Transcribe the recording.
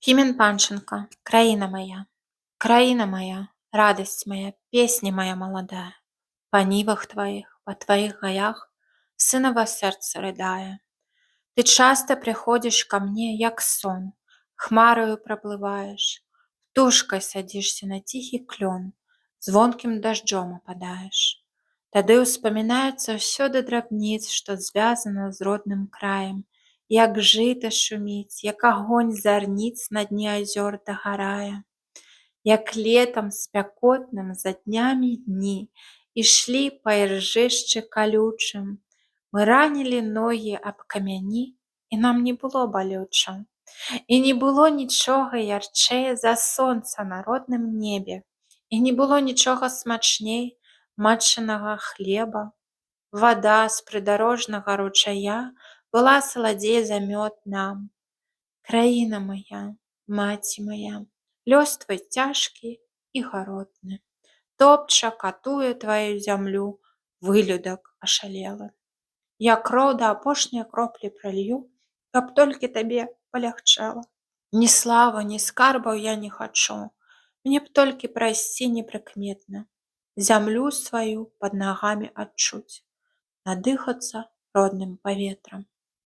Хімен Панченко, краіна моя, радость моя, песня моя молодая, по нивах твоих, по твоих гаях, сыново сердце рыдая. Ты часто приходишь ко мне, як сон, хмарою проплываешь, тушкой садишься на тихий клен, звонким дождем опадаешь. Тады успоминается все до драбниц, что звязано з родным краем, як жыта шуміць, як агонь зарніц на дне азёр дагорая, як летом спякотным за днямі дні ішлі па іржышчы калючым. Мы ранілі ногі аб камяні, і нам не было балюча. І не было нічога ярчэй за сонца на родным небе, і не было нічога смачней матчынага хлеба. Вада з прыдарожнага ручая была саладзей за мёд нам. Краіна моя, маці моя, лёс твой цяжкі і гаротны, топча, катуе твою зямлю вылюдак ашалелы. Я кроў да апошняй кроплі пралью, каб толькі табе палягчэла. Ні славы, ні скарбаў я не хачу, мне б толькі прайсці непрыкметна, зямлю сваю пад нагамі адчуць, надыхацца родным паветрам.